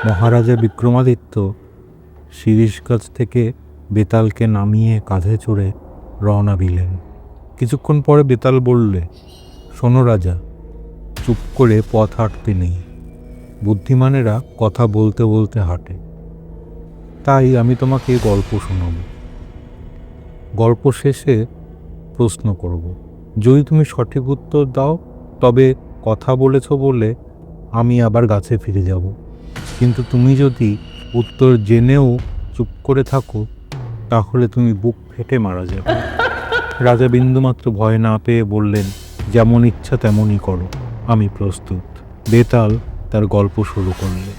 মহারাজা বিক্রমাদিত্য শিরীষ গাছ থেকে বেতালকে নামিয়ে কাঁধে চড়ে রওনা দিলেন। কিছুক্ষণ পরে বেতাল বললে, শোনো রাজা, চুপ করে পথ হাঁটতে নেই। বুদ্ধিমানেরা কথা বলতে বলতে হাঁটে। তাই আমি তোমাকে গল্প শোনাব। গল্প শেষে প্রশ্ন করব। যদি তুমি সঠিক উত্তর দাও তবে কথা বলেছ বলে আমি আবার গাছে ফিরে যাব। কিন্তু তুমি যদি উত্তর জেনেও চুপ করে থাকো তাহলে তুমি বুক ফেটে মারা যাবে। রাজা বিন্দুমাত্র ভয় না পেয়ে বললেন, যেমন ইচ্ছা তেমনই করো, আমি প্রস্তুত। বেতাল তার গল্প শুরু করলে।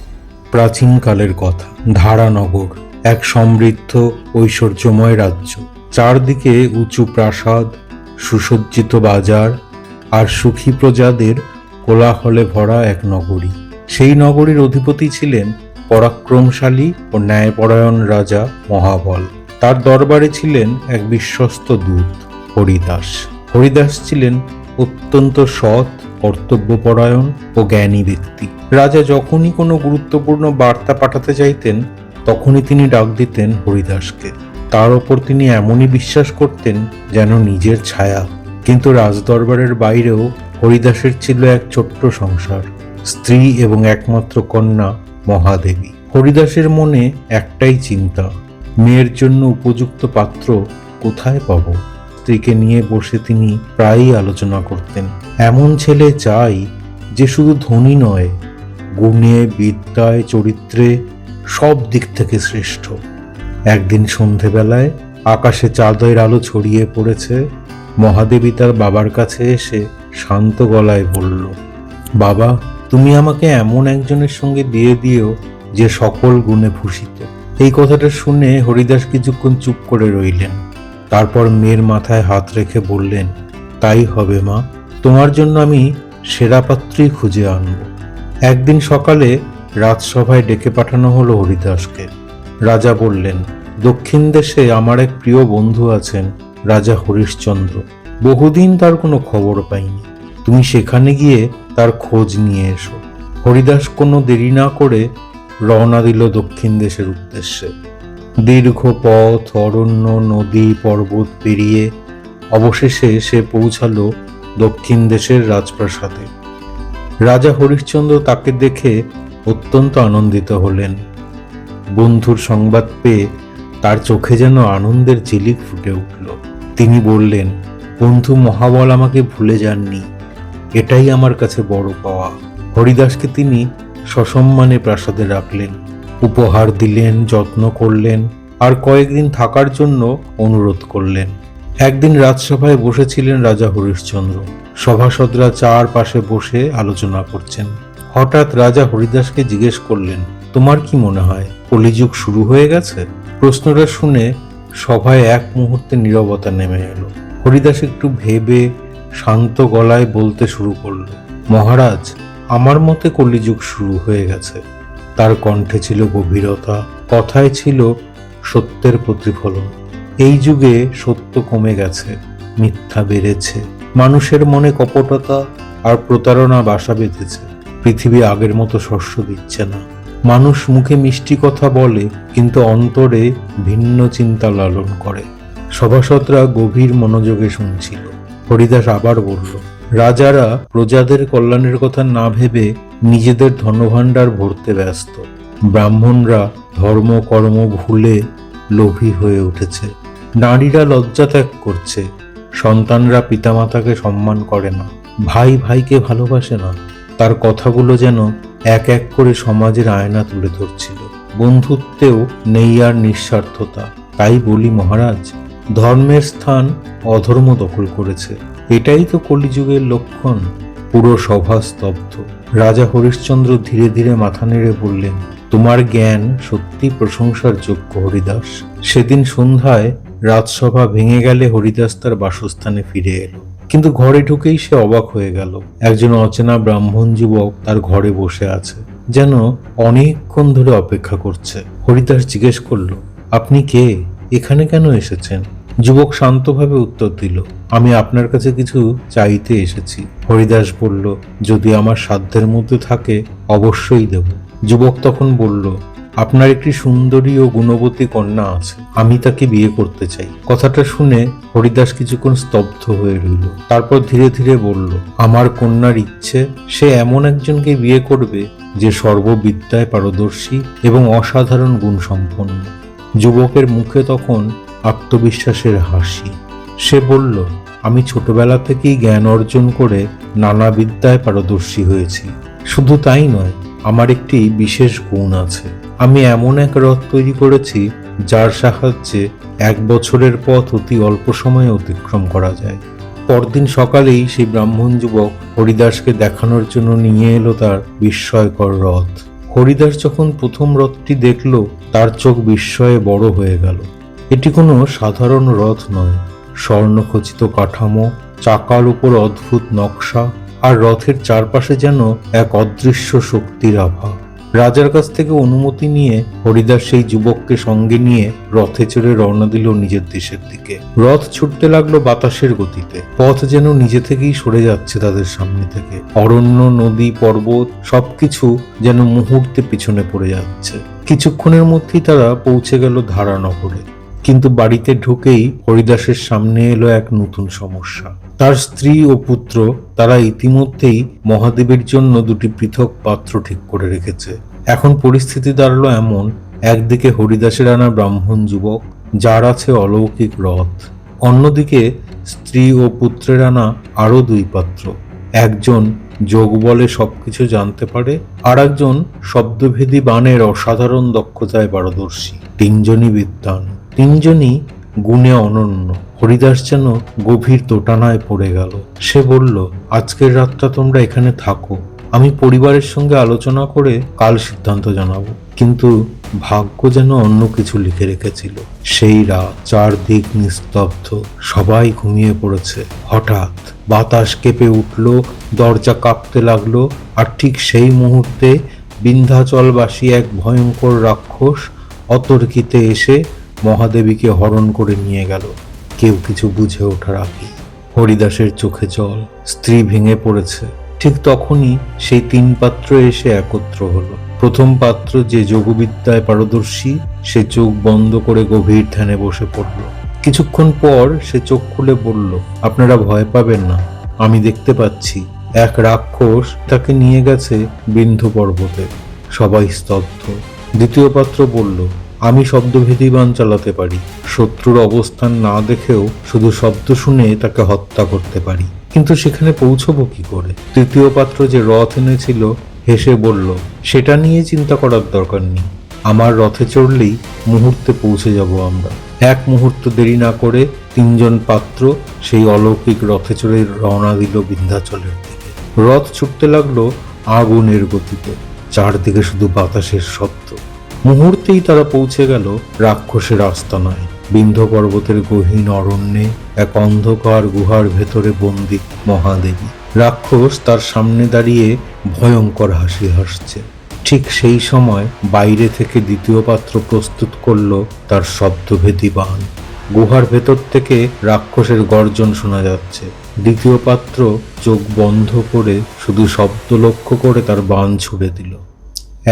প্রাচীনকালের কথা। ধারানগর এক সমৃদ্ধ ঐশ্বর্যময় রাজ্য। চারদিকে উঁচু প্রাসাদ, সুসজ্জিত বাজার আর সুখী প্রজাদের কোলাহলে ভরা এক নগরী। সেই নগরীর অধিপতি ছিলেন পরাক্রমশালী ও ন্যায়পরায়ণ রাজা মহাবল। তার দরবারে ছিলেন এক বিশ্বস্ত দূত, হরিদাস। হরিদাস ছিলেন অত্যন্ত সৎ, কর্তব্যপরায়ণ ও জ্ঞানী ব্যক্তি। রাজা যখনই কোনো গুরুত্বপূর্ণ বার্তা পাঠাতে চাইতেন তখনই তিনি ডাক দিতেন হরিদাসকে। তার ওপর তিনি এমনই বিশ্বাস করতেন যেন নিজের ছায়া। কিন্তু রাজদরবারের বাইরেও হরিদাসের ছিল এক ছোট্ট সংসার, স্ত্রী এবং একমাত্র কন্যা মহাদেবী। হরিদাসের মনে একটাই চিন্তা, মেয়ের জন্য উপযুক্ত পাত্র কোথায় পাব। স্ত্রীকে নিয়ে বসে তিনি প্রায়ই আলোচনা করতেন, এমন ছেলে চাই যে শুধু ধনী নয়, গুণে, বিদ্যায়, চরিত্রে সব দিক থেকে শ্রেষ্ঠ। একদিন সন্ধেবেলায় আকাশে চাঁদের আলো ছড়িয়ে পড়েছে। মহাদেবী তার বাবার কাছে এসে শান্ত গলায় বলল, বাবা, তুমি আমাকে এমন একজনের সঙ্গে বিয়ে দিও যে সকল গুণে ভূষিত। এই কথাটা শুনে হরিদাস কিছুক্ষণ চুপ করে রইলেন। তারপর মেয়ের মাথায় হাত রেখে বললেন, তাই হবে মা, তোমার জন্য আমি সেরা পাত্রই খুঁজে আনব। একদিন সকালে রাজসভায় ডেকে পাঠানো হলো হরিদাসকে। রাজা বললেন, দক্ষিণ দেশে আমার এক প্রিয় বন্ধু আছেন, রাজা হরিশ্চন্দ্র। বহুদিন তার কোনো খবর পাইনি। তুমি সেখানে গিয়ে তার খোঁজ নিয়ে এসো। হরিদাস কোনো দেরি না করে রওনা দিল দক্ষিণ দেশের উদ্দেশ্যে। দীর্ঘ পথ, অরণ্য, নদী, পর্বত পেরিয়ে অবশেষে সে পৌঁছালো দক্ষিণ দেশের রাজপ্রাসাদে। রাজা হরিশ্চন্দ্র তাকে দেখে অত্যন্ত আনন্দিত হলেন। বন্ধুর সংবাদ পেয়ে তার চোখে যেন আনন্দের ঝিলিক ফুটে উঠল। তিনি বললেন, বন্ধু মহাবল আমাকে ভুলে যাননি, এটাই আমার কাছে বড় পাওয়া। হরিদাসকে তিনি সসম্মানে প্রাসাদে রাখলেন, উপহার দিলেন, যত্ন করলেন আর কয়েকদিন থাকার জন্য অনুরোধ করলেন। একদিন রাজসভায় বসেছিলেন রাজা হরিশ্চন্দ্র। সভাসদরা চারপাশে বসে আলোচনা করছেন। হঠাৎ রাজা হরিদাসকে জিজ্ঞেস করলেন, তোমার কি মনে হয় কলিযুগ শুরু হয়ে গেছে? প্রশ্নটা শুনে সভায় এক মুহূর্তে নীরবতা নেমে এলো। হরিদাস একটু ভেবে শান্ত গলায় বলতে শুরু করল, মহারাজ, আমার মতে কলিযুগ শুরু হয়ে গেছে। তার কণ্ঠে ছিল গভীরতা, কথায় ছিল সত্যের প্রতিফলন। এই যুগে সত্য কমে গেছে, মিথ্যা বেড়েছে, মানুষের মনে কপটতা আর প্রতারণা বাসা বেঁধেছে। পৃথিবী আগের মতো শস্য দিচ্ছে না। মানুষ মুখে মিষ্টি কথা বলে কিন্তু অন্তরে ভিন্ন চিন্তা লালন করে। সভাসদরা গভীর মনোযোগে শুনছিল। হরিদাস আবার বলল, রাজারা প্রজাদের কল্যাণের কথা না ভেবে নিজেদের ধনভাণ্ডার ভরতে ব্যস্ত। ব্রাহ্মণরা ধর্ম কর্ম ভুলে লোভী হয়ে উঠেছে। নারীরা লজ্জা ত্যাগ করছে। সন্তানরা পিতামাতাকে সম্মান করে না। ভাই ভাইকে ভালোবাসে না। তার কথাগুলো যেন এক এক করে সমাজের আয়না তুলে ধরছিল। বন্ধুত্বেও নেই আর নিঃস্বার্থতা। তাই বলি মহারাজ, ধর্মের স্থান অধর্ম দখল করেছে। এটাই তো কলিযুগের লক্ষণ। পুরো সভা স্তব্ধ। রাজা হরিশ্চন্দ্র ধীরে ধীরে মাথা নেড়ে বললেন, তোমার জ্ঞান সত্যি প্রশংসার যোগ্য হরিদাস। সেদিন সন্ধ্যায় রাজসভা ভেঙে গেলে হরিদাস তার বাসস্থানে ফিরে এলো। কিন্তু ঘরে ঢুকেই সে অবাক হয়ে গেল। একজন অচেনা ব্রাহ্মণ যুবক তার ঘরে বসে আছে, যেন অনেকক্ষণ ধরে অপেক্ষা করছে। হরিদাস জিজ্ঞেস করল, আপনি কে? এখানে কেন এসেছেন? যুবক শান্তভাবে উত্তর দিল, আমি আপনার কাছে কিছু চাইতে এসেছি। হরিদাস বলল, যদি আমার সাধ্যের মধ্যে থাকে অবশ্যই দেব। যুবক তখন বলল, আপনার একটি সুন্দরী ও গুণবতী কন্যা আছে, আমি তাকে বিয়ে করতে চাই। কথাটা শুনে হরিদাস কিছুক্ষণ স্তব্ধ হয়ে রইল। তারপর ধীরে ধীরে বলল, আমার কন্যার ইচ্ছে সে এমন একজনকে বিয়ে করবে যে সর্ববিদ্যায় পারদর্শী এবং অসাধারণ গুণসম্পন্ন। যুবকের মুখে তখন আত্মবিশ্বাসের হাসি। সে বলল, আমি ছোটবেলা থেকেই জ্ঞান অর্জন করে নানা বিদ্যায় পারদর্শী হয়েছি। শুধু তাই নয়, আমার একটি বিশেষ গুণ আছে। আমি এমন এক রথ তৈরি করেছি যার সাহায্যে 1 বছরের পথ অতি অল্প সময়ে অতিক্রম করা যায়। পরদিন সকালেই সেই ব্রাহ্মণ যুবক হরিদাসকে দেখানোর জন্য নিয়ে এলো তার বিস্ময়কর রথ। হরিদাস যখন প্রথম রথটি দেখল, তার চোখ বিস্ময়ে বড় হয়ে গেল। এটি কোনো সাধারণ রথ নয়। স্বর্ণখচিত কাঠামো, চাকার উপর অদ্ভুত নকশা, আর রথের চারপাশে যেন এক অদৃশ্য শক্তির আভা। রাজার কাছ থেকে অনুমতি নিয়ে হরিদাস সেই যুবককে সঙ্গে নিয়ে রথে চড়ে রওনা দিল নিজের দেশের দিকে। রথ ছুটতে লাগলো বাতাসের গতিতে। পথ যেন নিজে থেকেই সরে যাচ্ছে তাদের সামনে থেকে। অরণ্য, নদী, পর্বত সবকিছু যেন মুহূর্তে পিছনে পড়ে যাচ্ছে। কিছুক্ষণের মধ্যেই তারা পৌঁছে গেল ধারানগরে। কিন্তু বাড়িতে ঢুকেই হরিদাসের সামনে এলো এক নতুন সমস্যা। তার স্ত্রী ও পুত্র তারা ইতিমধ্যেই মহাদেবের জন্য 2টি পৃথক পাত্র ঠিক করে রেখেছে। এখন পরিস্থিতি দাঁড়ালো এমন, একদিকে হরিদাসের আনা ব্রাহ্মণ যুবক, যার আছে অলৌকিক রথ, অন্যদিকে স্ত্রী ও পুত্রের আনা আরো 2 পাত্র। একজন যোগ বলে সবকিছু জানতে পারে, আর একজন শব্দভেদী বাণের অসাধারণ দক্ষতায় পারদর্শী। 3জনই বিদ্বান, 3জনই গুণে অনন্য। হরিদাস যেন গভীর দোটানায় পড়ে গেল। সে বলল, আজকের রাতটা তোমরা এখানে থাকো, আমি পরিবারের সঙ্গে আলোচনা করে কাল সিদ্ধান্ত জানাবো। কিন্তু ভাগ্য যেন অন্য কিছু লিখে রেখেছিল। সেই রাত চারদিক নিস্তব্ধ, সবাই ঘুমিয়ে পড়েছে। হঠাৎ বাতাস কেঁপে উঠল, দরজা কাঁপতে লাগলো, আর ঠিক সেই মুহূর্তে বিন্ধ্যাচলবাসী এক ভয়ঙ্কর রাক্ষস অতর্কিতে এসে মহাদেবীকে হরণ করে নিয়ে গেল। কেউ কিছু বুঝে ওঠার আগে হরিদাসের চোখে জল, স্ত্রী ভেঙে পড়েছে। ঠিক তখনই সেই 3 পাত্র এসে একত্র হলো। প্রথম পাত্র, যে যোগবিদ্যায় পারদর্শী, সে চোখ বন্ধ করে গভীর ধ্যানে বসে পড়ল। কিছুক্ষণ পর সে চোখ খুলে বলল, আপনারা ভয় পাবেন না, আমি দেখতে পাচ্ছি এক রাক্ষস তাকে নিয়ে গেছে বিন্ধ্য পর্বতে। সবাই স্তব্ধ। দ্বিতীয় পাত্র বলল, আমি শব্দভেদী বাণ চালাতে পারি, শত্রুর অবস্থান না দেখেও শুধু শব্দ শুনে তাকে হত্যা করতে পারি, কিন্তু সেখানে পৌঁছবো কি করে? তৃতীয় পাত্র, যে রথ এনেছিল, হেসে বলল, সেটা নিয়ে চিন্তা করার দরকার নেই, আমার রথে চড়লেই মুহূর্তে পৌঁছে যাব আমরা। 1 মুহূর্ত দেরি না করে 3জন পাত্র সেই অলৌকিক রথে চড়ে রওনা দিল বিন্ধ্যাচলের দিকে। রথ ছুটতে লাগলো আগুনের গতিতে, চারদিকে শুধু বাতাসের শব্দ। মুহূর্তেই তারা পৌঁছে গেল রাক্ষসের আস্তানায়। বিন্ধ্য পর্বতের গহীন অরণ্যে এক অন্ধকার গুহার ভেতরে বন্দী মহাদেবী। রাক্ষস তার সামনে দাঁড়িয়ে ভয়ঙ্কর হাসি হাসছে। ঠিক সেই সময় বাইরে থেকে দ্বিতীয় পাত্র প্রস্তুত করল তার শব্দভেদী বাণ। গুহার ভেতর থেকে রাক্ষসের গর্জন শোনা যাচ্ছে। দ্বিতীয় পাত্র চোখ বন্ধ করে শুধু শব্দ লক্ষ্য করে তার বাণ ছুড়ে দিল।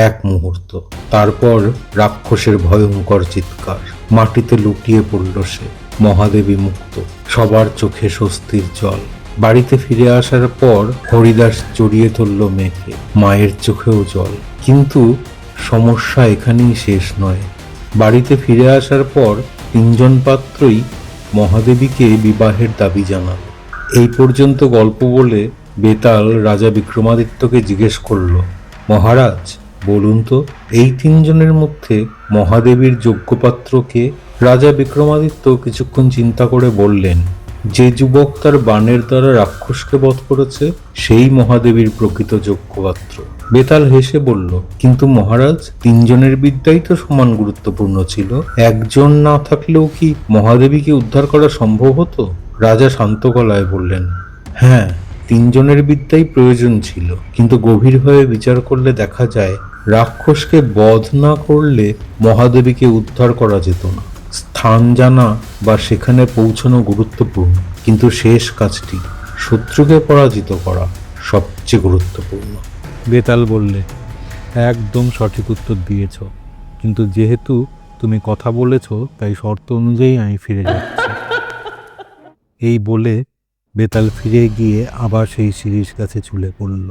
1 মুহূর্ত, তারপর রাক্ষসের ভয়ঙ্কর চিৎকার। মাটিতে লুটিয়ে পড়ল সে। মহাদেবী মুক্ত। সবার চোখে স্বস্তির জল। বাড়িতে ফিরে আসার পর হরিদাস জড়িয়ে ধরল মেয়েকে। মায়ের চোখেও জল। কিন্তু সমস্যা এখানেই শেষ নয়। বাড়িতে ফিরে আসার পর 3জন পাত্রই মহাদেবীকে বিবাহের দাবি জানাল। এই পর্যন্ত গল্প বলে বেতাল রাজা বিক্রমাদিত্যকে জিজ্ঞেস করল, মহারাজ বলুন তো, এই 3জনের মধ্যে মহাদেবীর যোগ্য পাত্র কে? রাজা বিক্রমাদিত্য কিছুক্ষণ চিন্তা করে বললেন, যে যুবক তার বাণের দ্বারা রাক্ষসকে বধ করেছে, সেই মহাদেবীর প্রকৃত যোগ্য পাত্র। বেতাল হেসে বলল, কিন্তু মহারাজ, 3জনের বিদ্যাই তো সমান গুরুত্বপূর্ণ ছিল। একজন না থাকলেও কি মহাদেবীকে উদ্ধার করা সম্ভব হতো? রাজা শান্ত গলায় বললেন, হ্যাঁ, 3জনের বিদ্যাই প্রয়োজন ছিল, কিন্তু গভীরভাবে বিচার করলে দেখা যায় রাক্ষসকে বধ না করলে মহাদেবীকে উদ্ধার করা যেত না। স্থান জানা বা সেখানে পৌঁছানো গুরুত্বপূর্ণ, কিন্তু শেষ কাজটি শত্রুকে পরাজিত করা সবচেয়ে গুরুত্বপূর্ণ। বেতাল বললে, একদম সঠিক উত্তর দিয়েছ, কিন্তু যেহেতু তুমি কথা বলেছ তাই শর্ত অনুযায়ী আমি ফিরে যাচ্ছি। এই বলে বেতাল ফিরে গিয়ে আবার সেই শিরীষ গাছে ঝুলে পড়ল।